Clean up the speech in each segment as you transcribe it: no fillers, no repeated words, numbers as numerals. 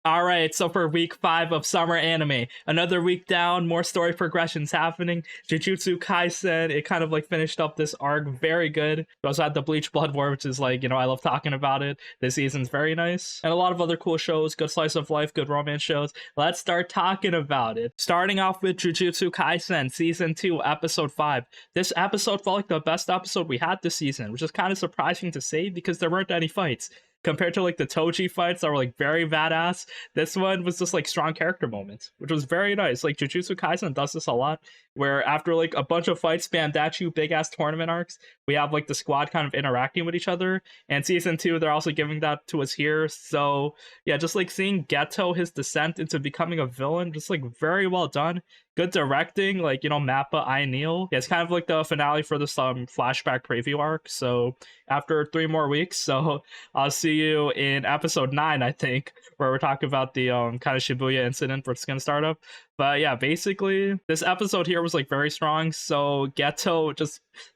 All right, so for week 5 of summer anime, another week down, more story progressions happening. Jujutsu Kaisen, it kind of like finished up this arc very good. We also had the Bleach Blood War, which is like, I love talking about it. This season's very nice. And a lot of other cool shows, good slice of life, good romance shows. Let's start talking about it. Starting off with Jujutsu Kaisen, season 2, episode 5. This episode felt like the best episode we had this season, which is kind of surprising to say because there weren't any fights. Compared to like the Toji fights that were like very badass, this one was just like strong character moments, which was very nice. Like Jujutsu Kaisen does this a lot, where after like a bunch of fights spammed at you, big ass tournament arcs, we have like the squad kind of interacting with each other. And season 2, they're also giving that to us here. So yeah, just like seeing Geto, his descent into becoming a villain, just like very well done. Good directing, like, Mappa, I Kneel. Yeah, it's kind of like the finale for this flashback preview arc. So after 3 more weeks, so I'll see you in episode 9, I think, where we're talking about the kind of Shibuya incident for Skin Startup. But yeah, basically, this episode here was like very strong. So Geto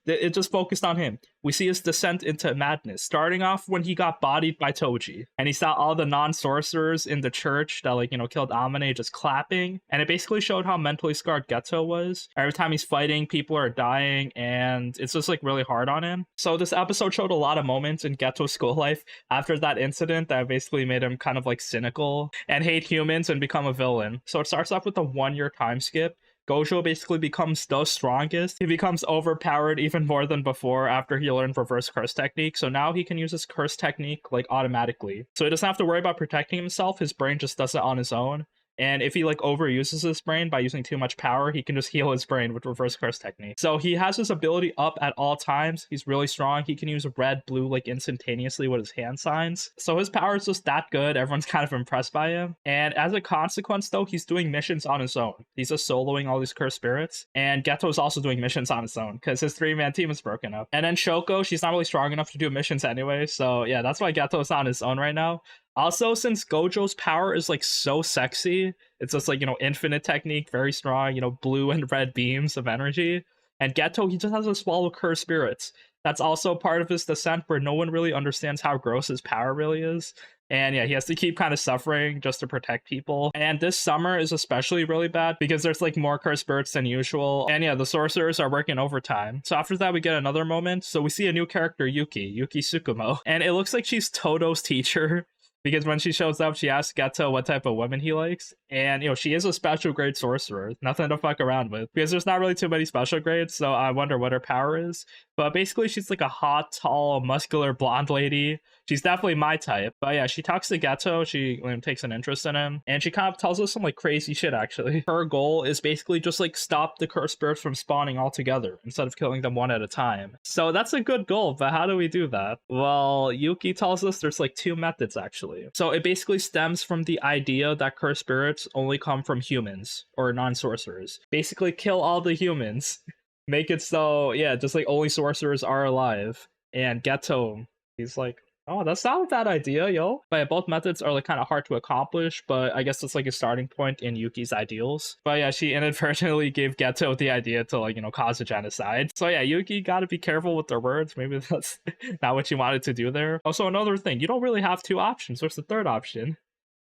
it just focused on him. We see his descent into madness, starting off when he got bodied by Toji, and he saw all the non-sorcerers in the church that like killed Amane just clapping, and it basically showed how mentally scarred Geto was. Every time he's fighting, people are dying, and it's just like really hard on him. So this episode showed a lot of moments in Geto's school life after that incident that basically made him kind of like cynical and hate humans and become a villain. So it starts off with a 1-year time skip. Gojo basically becomes the strongest. He becomes overpowered even more than before after he learned reverse curse technique. So now he can use his curse technique like automatically. So he doesn't have to worry about protecting himself. His brain just does it on his own. And if he like overuses his brain by using too much power, he can just heal his brain with reverse curse technique. So he has his ability up at all times. He's really strong. He can use red, blue like instantaneously with his hand signs. So his power is just that good. Everyone's kind of impressed by him. And as a consequence though, he's doing missions on his own. He's just soloing all these cursed spirits. And Geto is also doing missions on his own because his 3-man team is broken up. And then Shoko, she's not really strong enough to do missions anyway. So yeah, that's why Geto is on his own right now. Also, since Gojo's power is like so sexy, it's just like, infinite technique, very strong, blue and red beams of energy. And Geto, he just has to swallow cursed spirits. That's also part of his descent where no one really understands how gross his power really is. And yeah, he has to keep kind of suffering just to protect people. And this summer is especially really bad because there's like more cursed spirits than usual. And yeah, the sorcerers are working overtime. So after that, we get another moment. So we see a new character, Yuki Tsukumo. And it looks like she's Todo's teacher. Because when she shows up, she asks Geto what type of women he likes. And, she is a special grade sorcerer. Nothing to fuck around with. Because there's not really too many special grades, so I wonder what her power is. But basically, she's like a hot, tall, muscular blonde lady. She's definitely my type. But yeah, she talks to Geto. She takes an interest in him. And she kind of tells us some like crazy shit, actually. Her goal is basically just like stop the cursed spirits from spawning altogether instead of killing them one at a time. So that's a good goal, but how do we do that? Well, Yuki tells us there's like 2 methods, actually. So it basically stems from the idea that cursed spirits only come from humans or non-sorcerers. Basically kill all the humans. Make it so, yeah, just like only sorcerers are alive. And Geto, he's like, oh, that's not a bad idea, yo. But yeah, both methods are like kind of hard to accomplish, but I guess that's like a starting point in Yuki's ideals. But yeah, she inadvertently gave Geto the idea to like, cause a genocide. So yeah, Yuki gotta be careful with their words. Maybe that's not what she wanted to do there. Also, another thing, you don't really have 2 options. What's the third option?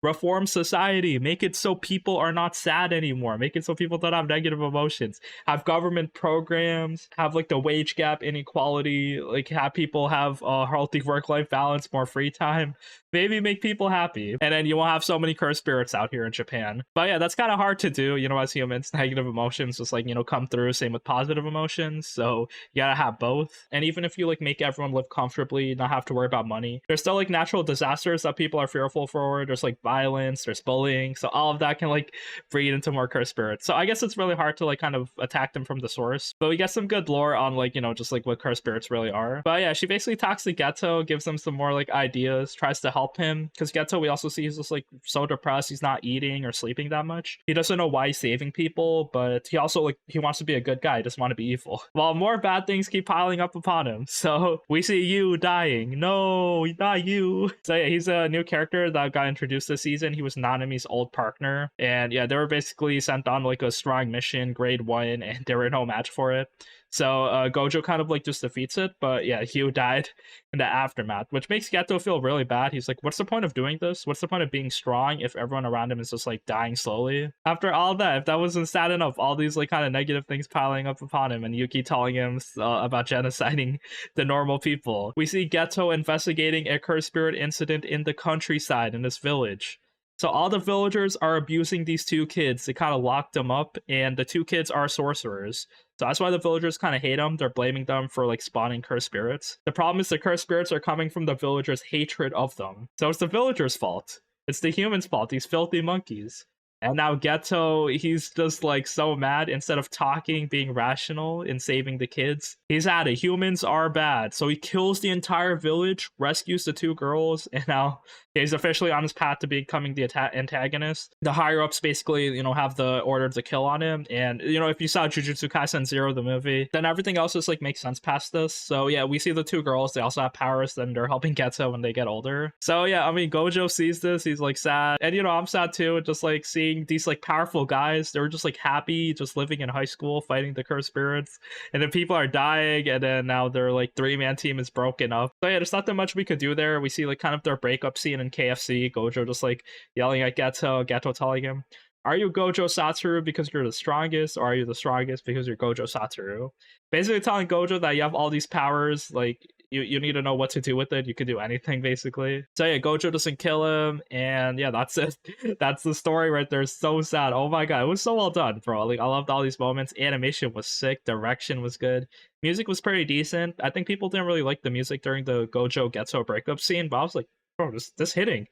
Reform society, make it so people are not sad anymore, make it so people don't have negative emotions, have government programs, have like the wage gap inequality, like have people have a healthy work-life balance, more free time, maybe make people happy, and then you won't have so many cursed spirits out here in Japan. But yeah, that's kind of hard to do, as humans. Negative emotions just like come through, same with positive emotions, so you gotta have both. And even if you like make everyone live comfortably, not have to worry about money, there's still like natural disasters that people are fearful for. There's like violence, there's bullying, so all of that can like breed into more cursed spirits. So I guess it's really hard to like kind of attack them from the source, but we get some good lore on like just like what cursed spirits really are. But yeah, she basically talks to Geto, gives him some more like ideas, tries to help him, because Geto, we also see he's just like so depressed, he's not eating or sleeping that much. He doesn't know why he's saving people, but he also like he wants to be a good guy, he doesn't want to be evil. While more bad things keep piling up upon him. So we see you dying. No, not you. So yeah, he's a new character that got introduced this season. He was Nanami's old partner, and yeah, they were basically sent on like a strong mission, grade 1, and there were no match for it. So Gojo kind of like just defeats it, but yeah, Hugh died in the aftermath, which makes Geto feel really bad. He's like, what's the point of doing this? What's the point of being strong if everyone around him is just like dying slowly? After all that, if that wasn't sad enough, all these like kind of negative things piling up upon him, and Yuki telling him about genociding the normal people. We see Geto investigating a cursed spirit incident in the countryside in this village. So all the villagers are abusing these two kids. They kind of locked them up, and the two kids are sorcerers. So that's why the villagers kind of hate them. They're blaming them for like spawning cursed spirits. The problem is the cursed spirits are coming from the villagers' hatred of them. So it's the villagers' fault. It's the humans' fault, these filthy monkeys. And now Geto, he's just like so mad. Instead of talking, being rational, and saving the kids, he's at it. Humans are bad. So he kills the entire village, rescues the two girls, and now he's officially on his path to becoming the antagonist. The higher ups basically, you know, have the order to kill on him. And, you know, if you saw Jujutsu Kaisen 0, the movie, then everything else just like makes sense past this. So yeah, we see the two girls. They also have powers. Then they're helping Geto when they get older. So yeah, I mean, Gojo sees this. He's like sad. And, you know, I'm sad too. Just like seeing these like powerful guys. They were just like happy, just living in high school, fighting the cursed spirits. And then people are dying. And then now their like 3-man team is broken up. So yeah, there's not that much we could do there. We see like kind of their breakup scene in KFC, Gojo just like yelling at Geto telling him, are you Gojo Satoru because you're the strongest, or are you the strongest because you're Gojo Satoru? Basically telling Gojo that you have all these powers, like you need to know what to do with it. You could do anything basically. So yeah, Gojo doesn't kill him, and yeah, that's it. That's the story right there. So sad. Oh my god, it was so well done, bro. Like I loved all these moments. Animation was sick, direction was good, music was pretty decent. I think people didn't really like the music during the Gojo Geto breakup scene, but I was like, bro, this hitting.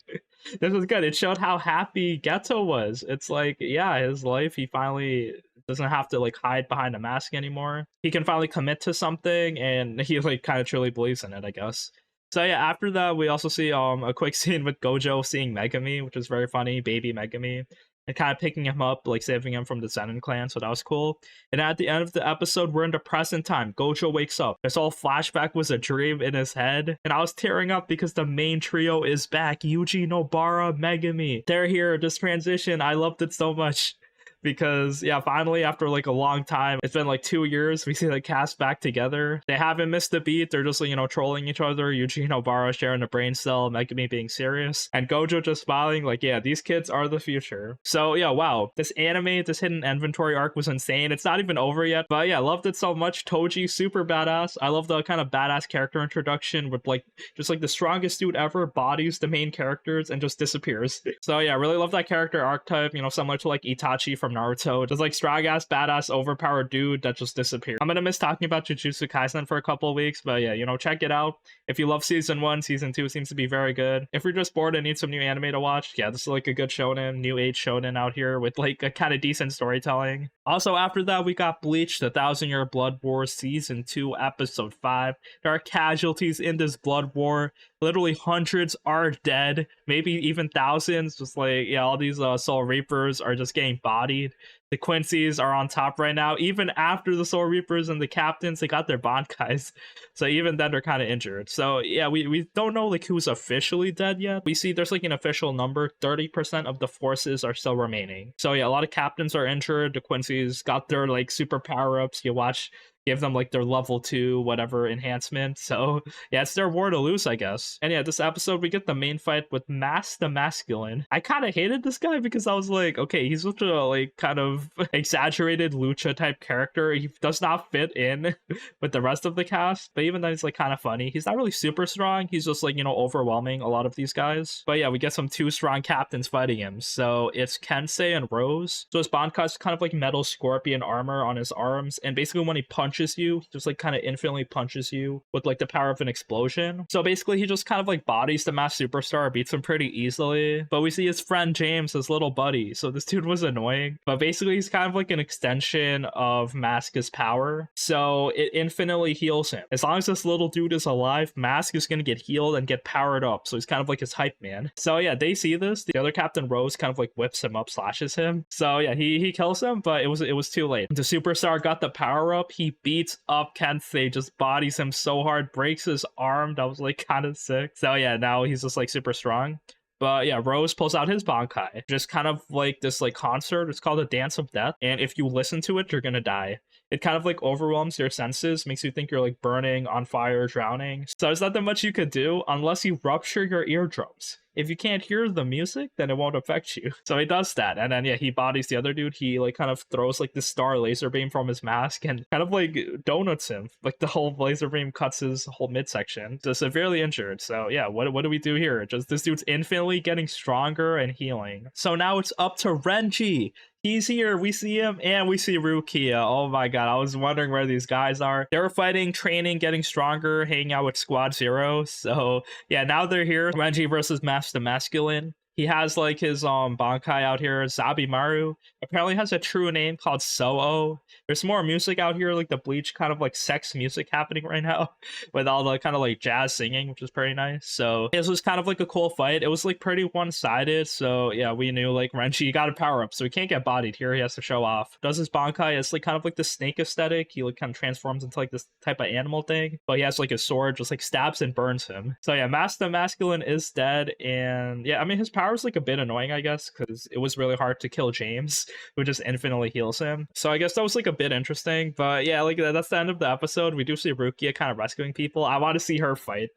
This was good. It showed how happy Geto was. It's like, yeah, his life, he finally doesn't have to like hide behind a mask anymore. He can finally commit to something, and he like kind of truly believes in it, I guess. So yeah, after that, we also see a quick scene with Gojo seeing Megami, which is very funny, baby Megami, and kind of picking him up, like saving him from the Zenin clan, so that was cool. And at the end of the episode, we're in the present time. Gojo wakes up. This whole flashback was a dream in his head, and I was tearing up because the main trio is back. Yuji, Nobara, Megami. They're here, this transition, I loved it so much. Because yeah, finally after like a long time, it's been like 2 years, we see the cast back together. They haven't missed a beat. They're just, you know, trolling each other. Yuji and Obara sharing a brain cell, Megami being serious, and Gojo just smiling like, yeah, these kids are the future. So yeah, wow, this anime, this hidden inventory arc was insane. It's not even over yet, but yeah, loved it so much. Toji, super badass. I love the kind of badass character introduction with like just like the strongest dude ever bodies the main characters and just disappears. So yeah, really love that character archetype, you know, similar to like Itachi from Naruto, just like strong ass, badass, overpowered dude that just disappeared. I'm gonna miss talking about Jujutsu Kaisen for a couple of weeks, but yeah, you know, check it out. If you love season 1, season 2 seems to be very good. If you're just bored and need some new anime to watch, yeah, this is like a good shonen, new age shonen out here with like a kind of decent storytelling. Also, after that, we got Bleach, the 1,000-Year Blood War season 2, episode 5. There are casualties in this blood war. Literally hundreds are dead, maybe even thousands. Just like, yeah, all these Soul Reapers are just getting bodied. The Quincy's are on top right now. Even after the Soul Reapers and the captains, they got their Bankais. So even then, they're kind of injured. So yeah, we don't know like who's officially dead yet. We see there's like an official number. 30% of the forces are still remaining. So yeah, a lot of captains are injured. The Quincy's got their like super power-ups. You watch, give them like their level 2 whatever enhancement. So yeah, it's their war to lose, I guess. And yeah, this episode we get the main fight with Mask the Masculine. I kind of hated this guy because I was like, okay, he's such a like kind of exaggerated lucha type character. He does not fit in with the rest of the cast, but even then he's like kind of funny. He's not really super strong. He's just like, you know, overwhelming a lot of these guys. But yeah, we get some 2 strong captains fighting him. So it's Kensei and Rose. So his Bankai's kind of like metal scorpion armor on his arms, and basically when he punches you, he just like kind of infinitely punches you with like the power of an explosion. So basically he just kind of like bodies the Masked Superstar, beats him pretty easily. But we see his friend James, his little buddy. So this dude was annoying, but basically he's kind of like an extension of Mask's power. So it infinitely heals him. As long as this little dude is alive, Mask is gonna get healed and get powered up. So he's kind of like his hype man. So yeah, they see this. The other Captain Rose kind of like whips him up, slashes him. So yeah, he kills him, but it was too late. The Superstar got the power up. He beats up Kensei, just bodies him so hard, breaks his arm. That was like kind of sick. So yeah, now he's just like super strong. But yeah, Rose pulls out his Bankai. Just kind of like this like concert. It's called a Dance of Death. And if you listen to it, you're gonna die. it kind of like overwhelms your senses, makes you think you're like burning, on fire, drowning. So there's not that much you could do unless you rupture your eardrums. If you can't hear the music, then it won't affect you. So he does that, and then yeah, he bodies the other dude. He like kind of throws like the star laser beam from his mask and kind of like donuts him. Like the whole laser beam cuts his whole midsection. So severely injured. So yeah, what do we do here? Just this dude's infinitely getting stronger and healing. So now it's up to Renji. He's here, we see him, and we see Rukia. Oh my god, I was wondering where these guys are. They were fighting, training, getting stronger, hanging out with Squad Zero. So yeah, now they're here. Renji versus Master Masculine. He has like his Bankai out here, Zabimaru. Apparently has a true name called Soo. There's more music out here, like the Bleach kind of like sex music happening right now with all the kind of like jazz singing, which is pretty nice. So this was kind of like a cool fight. It was like pretty one-sided. So yeah, we knew like Renji got a power up, so he can't get bodied here. He has to show off. Does his Bankai as like kind of like the snake aesthetic. He like kind of transforms into like this type of animal thing, but he has like a sword, just like stabs and burns him. So yeah, Master Masculine is dead, and yeah, I mean his power is like a bit annoying, I guess, because it was really hard to kill James, who just infinitely heals him. So I guess that was like a bit interesting, but yeah, like that's the end of the episode. We do see Rukia kind of rescuing people. I want to see her fight.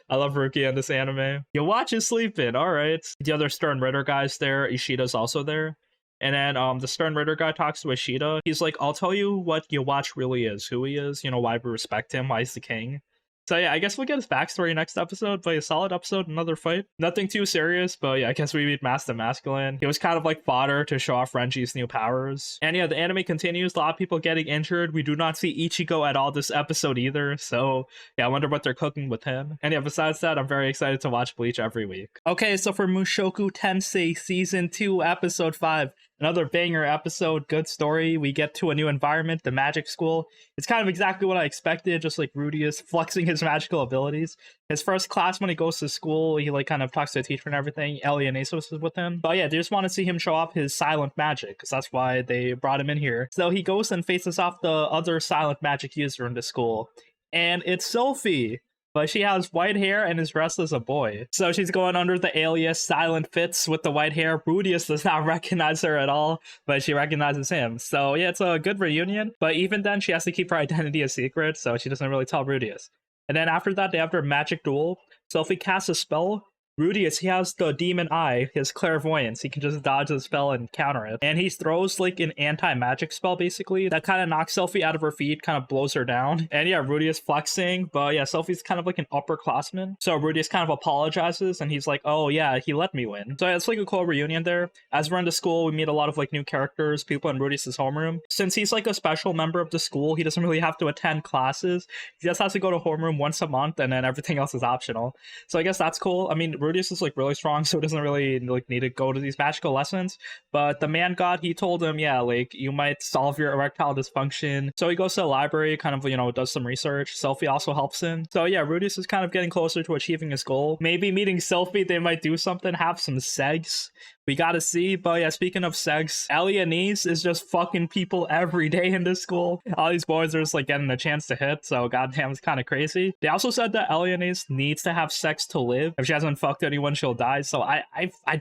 I love Rukia in this anime. Your watch is sleeping. All right. The other Stern Ritter guy's there. Ishida's also there. And then the Stern Ritter guy talks to Ishida. He's like, I'll tell you what your watch really is, who he is, you know, why we respect him, why he's the king. So yeah, I guess we'll get his backstory next episode, but a solid episode, another fight. Nothing too serious, but yeah, I guess we meet Master Masculine. He was kind of like fodder to show off Renji's new powers. And yeah, the anime continues, a lot of people getting injured. We do not see Ichigo at all this episode either, so yeah, I wonder what they're cooking with him. And yeah, besides that, I'm very excited to watch Bleach every week. Okay, so for Mushoku Tensei Season 2, Episode 5, another banger episode, good story. We get to a new environment, the magic school. It's kind of exactly what I expected, just like Rudeus flexing his magical abilities. His first class when he goes to school, he like kind of talks to the teacher and everything. Elianasos is with him. But yeah, they just want to see him show off his silent magic, because that's why they brought him in here. So he goes and faces off the other silent magic user in the school. And it's Sophie. But she has white hair and is dressed as a boy. So she's going under the alias Silent Fits with the white hair. Rudeus does not recognize her at all, but she recognizes him. So yeah, it's a good reunion. But even then, she has to keep her identity a secret, so she doesn't really tell Rudeus. And then after that, they have their magic duel. Sophie casts a spell. Rudeus, he has the demon eye, his clairvoyance. He can just dodge the spell and counter it. And he throws like an anti-magic spell, basically. That kind of knocks Sophie out of her feet, kind of blows her down. And yeah, Rudeus flexing. But yeah, Sophie's kind of like an upperclassman. So Rudeus kind of apologizes and he's like, oh yeah, he let me win. So yeah, it's like a cool reunion there. As we're in the school, we meet a lot of like new characters, people in Rudeus's homeroom. Since he's like a special member of the school, he doesn't really have to attend classes. He just has to go to homeroom once a month and then everything else is optional. So I guess that's cool. I mean, Rudeus is like really strong, so it doesn't really like need to go to these magical lessons. But the man god, he told him, yeah, like you might solve your erectile dysfunction. So he goes to the library, kind of, you know, does some research. Sophie also helps him. So yeah, Rudeus is kind of getting closer to achieving his goal. Maybe meeting Sophie, they might do something, have some sex. We gotta see. But yeah, speaking of sex, Elianese is just fucking people every day in this school. All these boys are just like getting a chance to hit, so goddamn, it's kind of crazy. They also said that Elianese needs to have sex to live. If she hasn't fucked anyone, she'll die. So I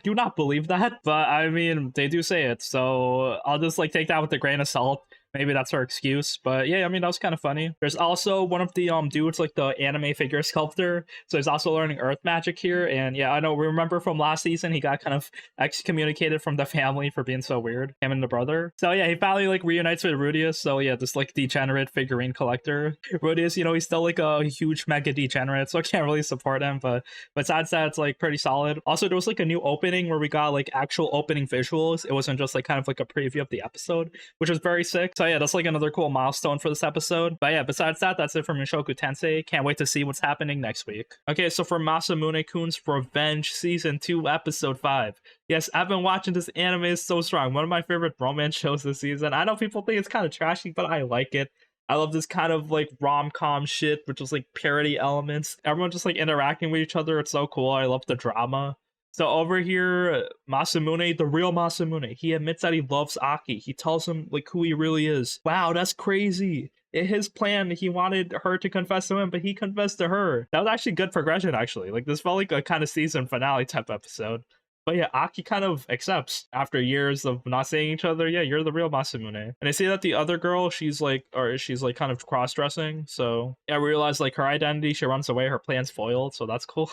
do not believe that, but I mean, they do say it, so I'll just like take that with a grain of salt. Maybe that's her excuse, but yeah, I mean, that was kind of funny. There's also one of the dudes, like the anime figure sculptor, so he's also learning earth magic here. And yeah, I know, remember from last season, he got kind of excommunicated from the family for being so weird, him and the brother. So yeah, he finally like reunites with Rudeus. So yeah, this like degenerate figurine collector. Rudeus, you know, he's still like a huge mega degenerate, so I can't really support him, but besides that, it's like pretty solid. Also, there was like a new opening where we got like actual opening visuals. It wasn't just like kind of like a preview of the episode, which was very sick. So yeah, that's like another cool milestone for this episode. But yeah, besides that, that's it for Mushoku Tensei. Can't wait to see what's happening next week. Okay, so for Masamune-kun's Revenge Season 2, Episode 5. Yes, I've been watching this anime, is so strong. One of my favorite romance shows this season. I know people think it's kind of trashy, but I like it. I love this kind of like rom-com shit, which is like parody elements. Everyone just like interacting with each other. It's so cool. I love the drama. So over here, Masamune, the real Masamune, he admits that he loves Aki. He tells him like who he really is. Wow, that's crazy. In his plan, he wanted her to confess to him, but he confessed to her. That was actually good progression, actually. Like, this felt like a kind of season finale type episode. But yeah, Aki kind of accepts after years of not seeing each other. Yeah, you're the real Masamune. And they say that the other girl, she's like kind of cross dressing. So yeah, we realize like her identity. She runs away. Her plan's foiled. So that's cool.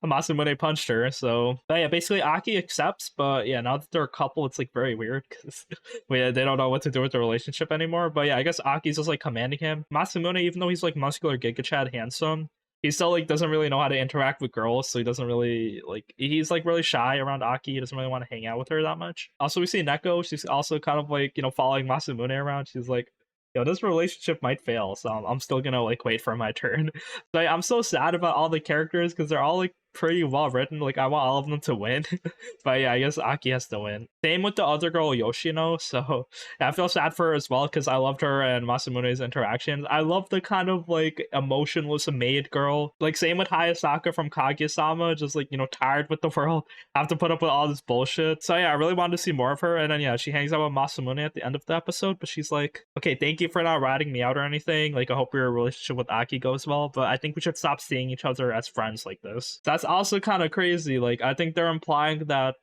Masamune punched her. So but yeah, basically Aki accepts. But yeah, now that they're a couple, it's like very weird because they don't know what to do with the relationship anymore. But yeah, I guess Aki's just like commanding him. Masamune, even though he's like muscular, Giga Chad, handsome, he still like doesn't really know how to interact with girls, so he doesn't really like, he's like really shy around Aki. He doesn't really want to hang out with her that much. Also, we see Neko. She's also kind of like, following Masamune around. She's like, yo, this relationship might fail, so I'm still gonna like wait for my turn. So I'm so sad about all the characters because they're all like pretty well written. Like I want all of them to win. But yeah, I guess Aki has to win. Same with the other girl, Yoshino. So yeah, I feel sad for her as well because I loved her and Masamune's interactions. I love the kind of like emotionless maid girl. Like same with Hayasaka from Kaguya-sama, just like, tired with the world, have to put up with all this bullshit. So yeah, I really wanted to see more of her. And then yeah, she hangs out with Masamune at the end of the episode, but she's like, okay, thank you for not ratting me out or anything. Like I hope your relationship with Aki goes well, but I think we should stop seeing each other as friends like this. That's also kind of crazy. Like I think they're implying that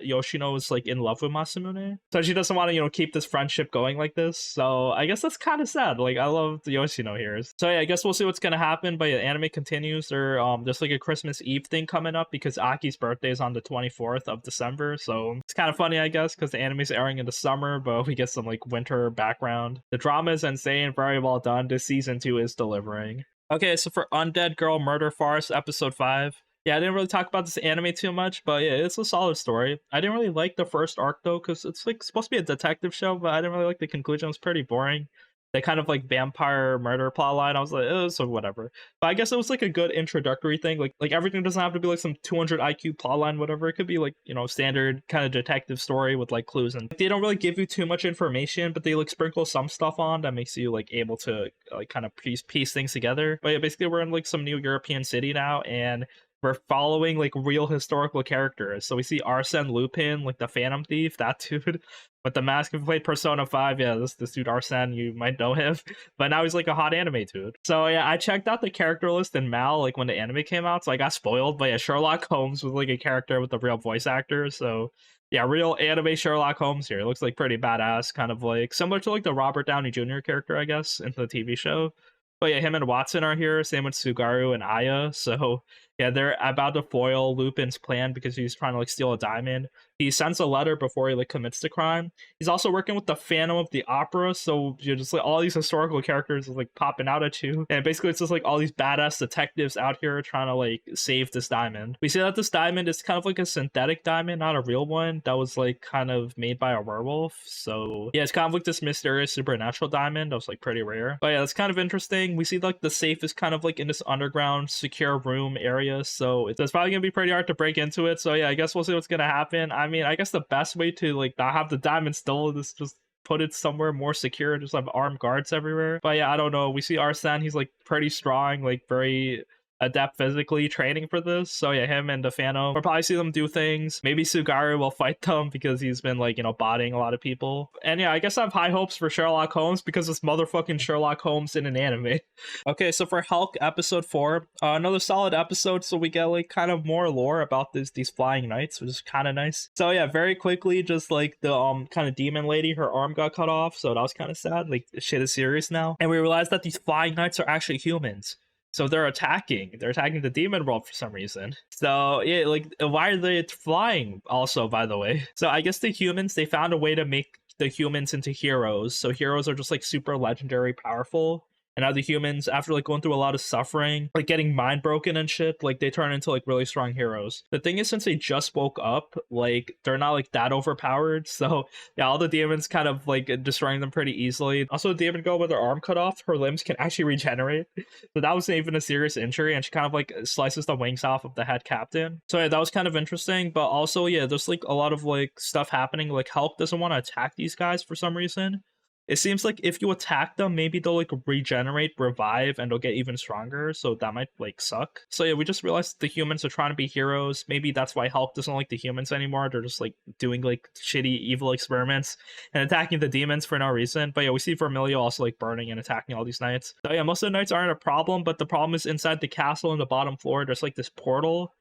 Yoshino is like in love with Masamune, so she doesn't want to keep this friendship going like this. So I guess that's kind of sad. Like I love the Yoshino here. So yeah, I guess we'll see what's gonna happen. But yeah, anime continues. There's like a Christmas Eve thing coming up because Aki's birthday is on the 24th of December, so it's kind of funny, I guess, because the anime's airing in the summer, but we get some like winter background. The drama is insane, very well done. This season 2 is delivering. Okay, so for Undead Girl Murder Farce episode 5. Yeah, I didn't really talk about this anime too much, but yeah, it's a solid story. I didn't really like the first arc though, because it's like supposed to be a detective show, but I didn't really like the conclusion. It was pretty boring. The kind of like vampire murder plotline, I was like, oh, so whatever. But I guess it was like a good introductory thing. Like everything doesn't have to be like some 200 IQ plotline, whatever. It could be like, standard kind of detective story with like clues, and they don't really give you too much information, but they like sprinkle some stuff on that makes you like able to like kind of piece things together. But yeah, basically we're in like some new European city now, and we're following like real historical characters. So we see Arsène Lupin, like the Phantom Thief, that dude with the mask. Who played Persona 5. Yeah, this dude Arsène, you might know him, but now he's like a hot anime dude. So yeah, I checked out the character list in Mal like when the anime came out, so I got spoiled. But yeah, Sherlock Holmes was like a character with a real voice actor. So yeah, real anime Sherlock Holmes here. It looks like pretty badass, kind of like similar to like the Robert Downey Jr. character, I guess, in the TV show. But yeah, him and Watson are here. Same with Sugaru and Aya. So yeah, they're about to foil Lupin's plan because he's trying to like steal a diamond. He sends a letter before he like commits the crime. He's also working with the Phantom of the Opera, so you're just like all these historical characters like popping out at you, and basically it's just like all these badass detectives out here trying to like save this diamond. We see that this diamond is kind of like a synthetic diamond, not a real one, that was like kind of made by a werewolf. So yeah, it's kind of like this mysterious supernatural diamond that was like pretty rare. But yeah, it's kind of interesting. We see like the safe is kind of like in this underground secure room area, so it's probably gonna be pretty hard to break into it. So yeah, I guess we'll see what's gonna happen. I mean, I guess the best way to like not have the diamond stolen is just put it somewhere more secure, just have armed guards everywhere. But yeah, I don't know. We see Arsène, he's like pretty strong, like very adept physically, training for this. So yeah, him and the Phantom, we'll probably see them do things. Maybe Sugaru will fight them because he's been like, botting a lot of people. And yeah, I guess I have high hopes for Sherlock Holmes because it's motherfucking Sherlock Holmes in an anime. Okay, so for Helck episode 4, another solid episode. So we get like kind of more lore about these flying knights, which is kind of nice. So yeah, very quickly, just like the kind of demon lady, her arm got cut off, so that was kind of sad. Like shit is serious now, and we realized that these flying knights are actually humans. So they're attacking the demon world for some reason. So yeah, like why are they flying also, by the way? So I guess the humans, they found a way to make the humans into heroes. So heroes are just like super legendary powerful. And now the humans, after like going through a lot of suffering, like getting mind broken and shit, like they turn into like really strong heroes. The thing is, since they just woke up, like they're not like that overpowered. So yeah, all the demons kind of like destroying them pretty easily. Also, the demon girl with her arm cut off, her limbs can actually regenerate. So that wasn't even a serious injury, and she kind of like slices the wings off of the head captain. So yeah, that was kind of interesting. But also, yeah, there's like a lot of like stuff happening. Like Helck doesn't want to attack these guys for some reason. It seems like if you attack them, maybe they'll like regenerate, revive, and they'll get even stronger. So that might like suck. So yeah, we just realized the humans are trying to be heroes. Maybe that's why Helck doesn't like the humans anymore. They're just like doing like shitty evil experiments and attacking the demons for no reason. But yeah, we see Vermilio also like burning and attacking all these knights. So yeah, most of the knights aren't a problem, but the problem is inside the castle on the bottom floor, there's like this portal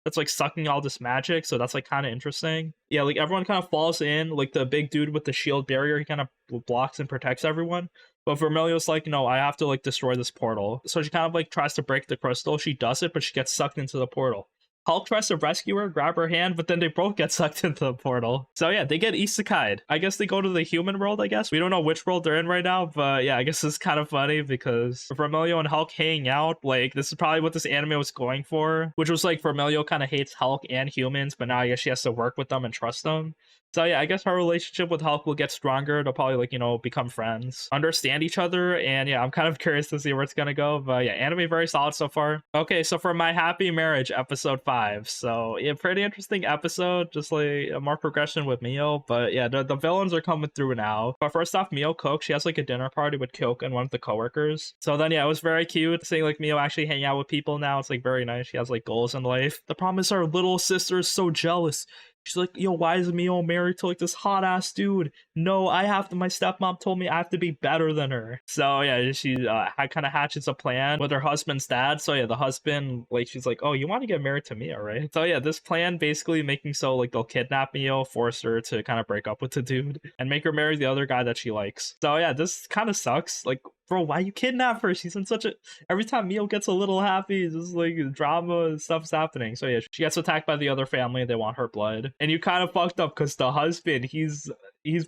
that's like sucking all this magic, so that's like kind of interesting. Yeah, like everyone kind of falls in, like the big dude with the shield barrier, he kind of blocks and protects everyone. But Vermilio's like, no, I have to like destroy this portal. So she kind of like tries to break the crystal. She does it, but she gets sucked into the portal. Hulk tries to rescue her, grab her hand, but then they both get sucked into the portal. So yeah, they get isekai'd. I guess they go to the human world, I guess. We don't know which world they're in right now, but yeah, I guess it's kind of funny because Vermilio and Hulk hanging out, like, this is probably what this anime was going for, which was like Vermilio kind of hates Hulk and humans, but now I guess she has to work with them and trust them. So yeah, I guess her relationship with Hulk will get stronger. They'll probably like, you know, become friends, understand each other, and yeah, I'm kind of curious to see where it's gonna go. But yeah, anime very solid so far. Okay, so for My Happy Marriage, episode 5. So yeah, pretty interesting episode, just like more progression with Mio. But yeah, the villains are coming through now. But first off, Mio cooks. She has like a dinner party with Kyoka and one of the coworkers. So then yeah, it was very cute seeing like Mio actually hang out with people now. It's like very nice. She has like goals in life. The problem is our little sister is so jealous. She's like, yo, why is Mio married to like this hot ass dude? No, I have to. My stepmom told me I have to be better than her. So yeah, she kind of hatches a plan with her husband's dad. So yeah, the husband, like, she's like, oh, you want to get married to Mio, right? So yeah, this plan basically making so like they'll kidnap Mio, force her to kind of break up with the dude, and make her marry the other guy that she likes. So yeah, this kind of sucks. Like, bro, why you kidnap her? She's in such a... Every time Mio gets a little happy, it's just like drama and stuff's happening. So yeah, she gets attacked by the other family. They want her blood. And you kind of fucked up because the husband, he's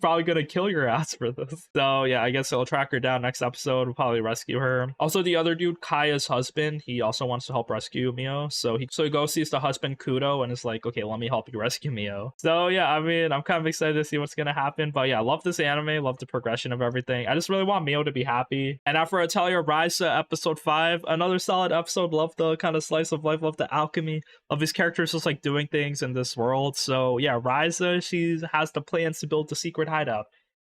probably gonna kill your ass for this. So yeah, I guess he'll track her down next episode. We'll probably rescue her. Also, the other dude, Kaya's husband, he also wants to help rescue Mio. So he goes, sees the husband Kudo, and is like, okay, let me help you rescue Mio. So yeah, I mean, I'm kind of excited to see what's gonna happen. But yeah, I love this anime, love the progression of everything. I just really want Mio to be happy. And after Atelier, Ryza, episode 5, another solid episode. Love the kind of slice of life, love the alchemy of his characters just like doing things in this world. So yeah, Ryza, she has the plans to build the secret hideout.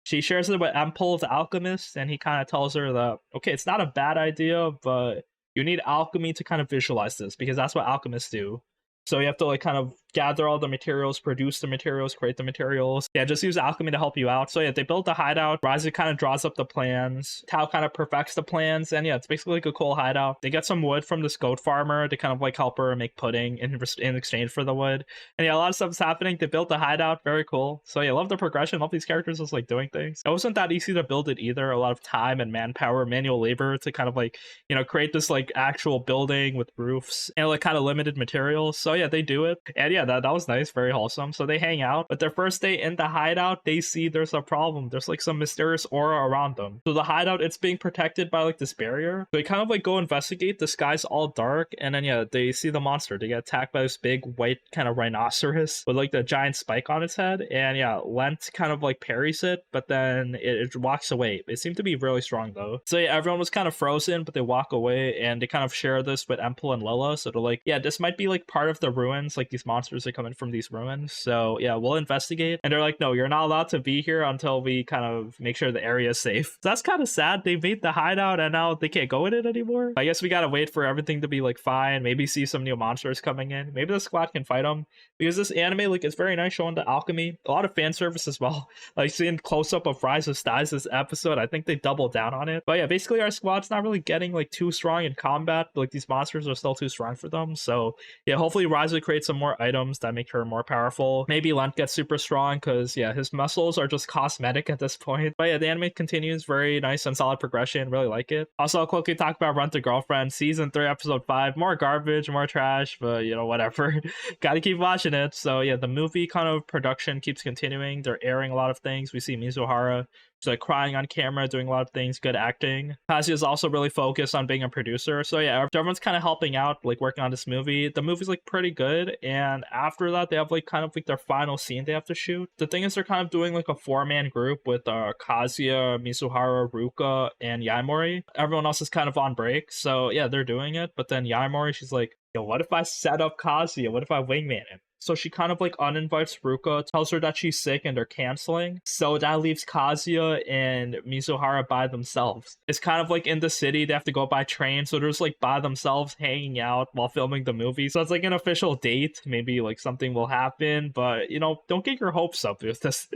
She shares it with Empol, the alchemist, and he kind of tells her that, okay, it's not a bad idea, but you need alchemy to kind of visualize this, because that's what alchemists do. So you have to like kind of gather all the materials, produce the materials, create the materials. Yeah, just use alchemy to help you out. So yeah, they built the hideout. Ryza kind of draws up the plans. Tao kind of perfects the plans. And yeah, it's basically like a cool hideout. They get some wood from this goat farmer to kind of like help her make pudding in exchange for the wood. And yeah, a lot of stuff is happening. They built the hideout. Very cool. So yeah, love the progression. Love these characters just like doing things. It wasn't that easy to build it either. A lot of time and manpower, manual labor to kind of like, you know, create this like actual building with roofs and like kind of limited materials. So yeah, they do it. And yeah, that was nice, very wholesome. So they hang out, but their first day in the hideout, they see there's a problem. There's like some mysterious aura around them. So the hideout, it's being protected by like this barrier. So they kind of like go investigate. The sky's all dark, and then yeah, they see the monster. They get attacked by this big white kind of rhinoceros with like the giant spike on its head. And yeah, Lent kind of like parries it, but then it walks away. It seemed to be really strong though. So yeah, everyone was kind of frozen, but they walk away, and they kind of share this with Empel and Lila. So they're like, yeah, this might be like part of the ruins. Like these monsters are coming from these ruins, so yeah, we'll investigate. And they're like, no, you're not allowed to be here until we kind of make sure the area is safe. So that's kind of sad. They made the hideout and now they can't go in it anymore. I guess we gotta wait for everything to be like fine, maybe see some new monsters coming in, maybe the squad can fight them, because this anime, like, it's very nice showing the alchemy, a lot of fan service as well. Like seeing close-up of Ryza's thighs this episode, I think they doubled down on it. But yeah, basically our squad's not really getting like too strong in combat. Like these monsters are still too strong for them. So yeah, hopefully Ryza creates some more items that make her more powerful. Maybe Lent gets super strong, because yeah, his muscles are just cosmetic at this point. But yeah, the anime continues, very nice and solid progression, really like it. Also, I'll quickly talk about Rent a Girlfriend season 3 episode 5. More garbage, more trash, but you know, whatever. Gotta keep watching it. So yeah, the movie kind of production keeps continuing. They're airing a lot of things. We see Mizuhara just like crying on camera, doing a lot of things, good acting. Kazuya is also really focused on being a producer. So yeah, everyone's kind of helping out, like working on this movie. The movie's like pretty good, and after that they have like kind of like their final scene they have to shoot. The thing is, they're kind of doing like a 4-man group with Kazuya, Mizuhara, Ruka, and Yaimori. Everyone else is kind of on break, so yeah, they're doing it. But then Yaimori, she's like, yo, what if I set up Kazuya? What if I wingman him? So she kind of like uninvites Ruka, tells her that she's sick and they're canceling. So that leaves Kazuya and Mizuhara by themselves. It's kind of like in the city, they have to go by train. So they're just like by themselves hanging out while filming the movie. So it's like an official date. Maybe like something will happen, but you know, don't get your hopes up because this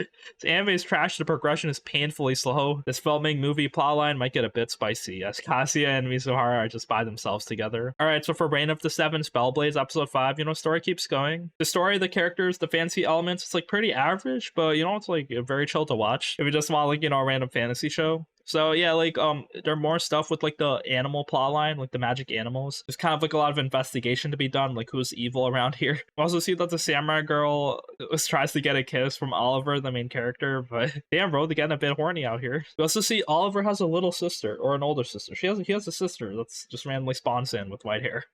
anime is trash. The progression is painfully slow. This filming movie plotline might get a bit spicy as Kazuya and Mizuhara are just by themselves together. Alright, so for Reign of the Seven Spellblades episode 5, you know, story keeps going. The story, the characters, the fantasy elements, it's like pretty average, but you know, it's like very chill to watch if you just want like, you know, a random fantasy show. So yeah, like there more stuff with like the animal plotline, like the magic animals. There's kind of like a lot of investigation to be done, like who's evil around here. We also see that the samurai girl tries to get a kiss from Oliver, the main character, but damn bro, they're getting a bit horny out here. We also see Oliver has a little sister or an older sister. He has a sister that's just randomly spawns in with white hair.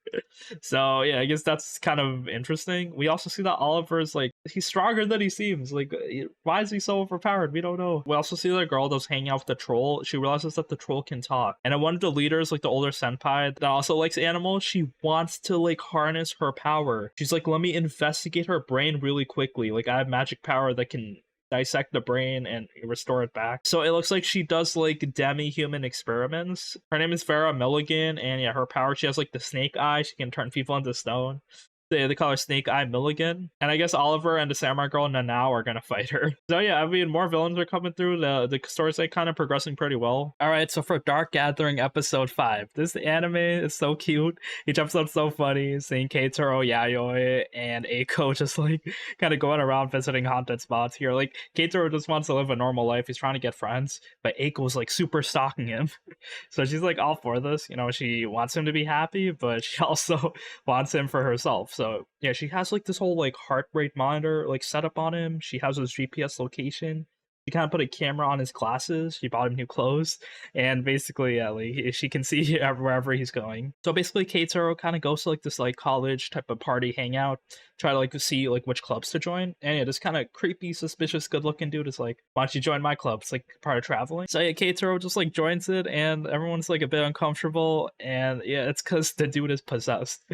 So yeah, I guess that's kind of interesting. We also see that Oliver is like, he's stronger than he seems. Like, why is he so overpowered? We don't know. We also see the girl that's hanging out with the troll. She realizes that the troll can talk, and then one of the leaders, like the older senpai that also likes animals, she wants to like harness her power. She's like, let me investigate her brain really quickly. Like, I have magic power that can dissect the brain and restore it back. So it looks like she does like demi-human experiments. Her name is Vera Milligan, and yeah, her power, she has like the snake eye. She can turn people into stone. They call her Snake Eye Milligan. And I guess Oliver and the samurai girl Nanao are gonna fight her. So yeah, I mean, more villains are coming through. The story's like kind of progressing pretty well. Alright, so for Dark Gathering episode 5, this anime is so cute. Each episode's so funny. Seeing Keitaro, Yayoi, and Eiko just like kind of going around visiting haunted spots here. Like, Keitaro just wants to live a normal life. He's trying to get friends, but Eiko's like super stalking him. So she's like all for this. You know, she wants him to be happy, but she also wants him for herself. So yeah, she has like this whole like heart rate monitor like set up on him. She has his GPS location. She kind of put a camera on his glasses. She bought him new clothes, and basically, yeah, like she can see wherever he's going. So basically, Keitaro kind of goes to like this like college type of party hangout, try to like see like which clubs to join. And yeah, this kind of creepy, suspicious, good-looking dude is like, "Why don't you join my club? It's like part of traveling." So yeah, Keitaro just like joins it, and everyone's like a bit uncomfortable. And yeah, it's because the dude is possessed.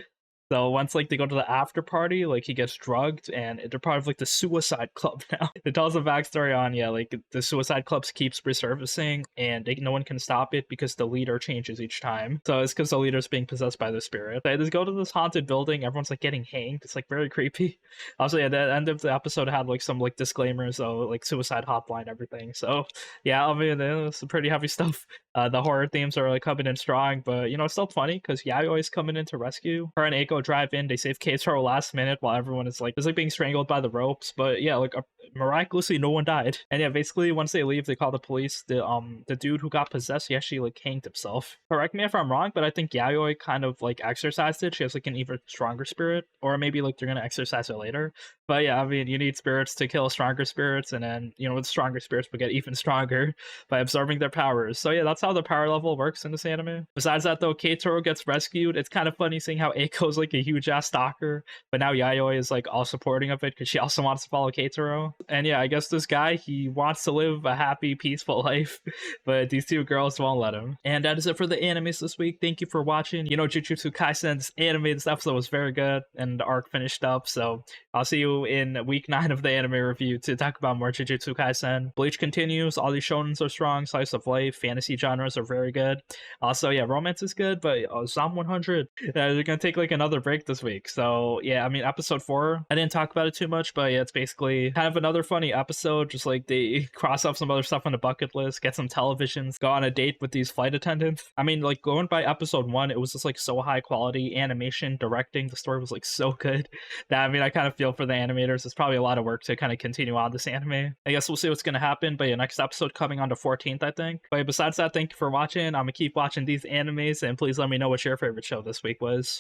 So once like they go to the after party, like he gets drugged, and they're part of like the suicide club now. It tells a backstory on like the suicide clubs keeps resurfacing, and no one can stop it because the leader changes each time. So it's because the leader's being possessed by the spirit. They just go to this haunted building. Everyone's like getting hanged. It's like very creepy. Also, yeah, the end of the episode had like some like disclaimers, though, like suicide hotline, everything. So yeah, I mean, it's pretty heavy stuff. The horror themes are like coming in strong, but you know, it's still funny because Yayoi coming in to rescue her and Eiko drive in. They save Keitaro last minute while everyone is like being strangled by the ropes. But yeah, like miraculously no one died. And yeah, basically once they leave, they call the police. The dude who got possessed, he actually like hanged himself. Correct me if I'm wrong, but I think Yayoi kind of like exercised it. She has like an even stronger spirit, or maybe like they're gonna exercise it later. But yeah, I mean, you need spirits to kill stronger spirits, and then you know, with stronger spirits will get even stronger by absorbing their powers. So yeah, that's how the power level works in this anime. Besides that though, Keitaro gets rescued. It's kind of funny seeing how Eiko's like a huge ass stalker, but now Yayoi is like all supporting of it because she also wants to follow Keitaro. And yeah, I guess this guy, he wants to live a happy, peaceful life, but these two girls won't let him. And that is it for the animes this week. Thank you for watching. You know, Jujutsu Kaisen's anime, this episode was very good, and the arc finished up, so I'll see you in week 9 of the anime review to talk about more Jujutsu Kaisen. Bleach continues. All these shonens are strong. Slice of life, fantasy genres are very good. Also, yeah, romance is good, but Zom 100, they're gonna take like another break this week. So yeah, I mean, episode 4, I didn't talk about it too much, but yeah, it's basically kind of another funny episode. Just like they cross off some other stuff on the bucket list, get some televisions, go on a date with these flight attendants. I mean, like going by episode 1, it was just like so high quality animation, directing, the story was like so good that I mean, I kind of feel for the animators. It's probably a lot of work to kind of continue on this anime. I guess we'll see what's gonna happen, but yeah, next episode coming on the 14th, I think. But yeah, besides that, thank you for watching. I'm gonna keep watching these animes, and please let me know what your favorite show this week was.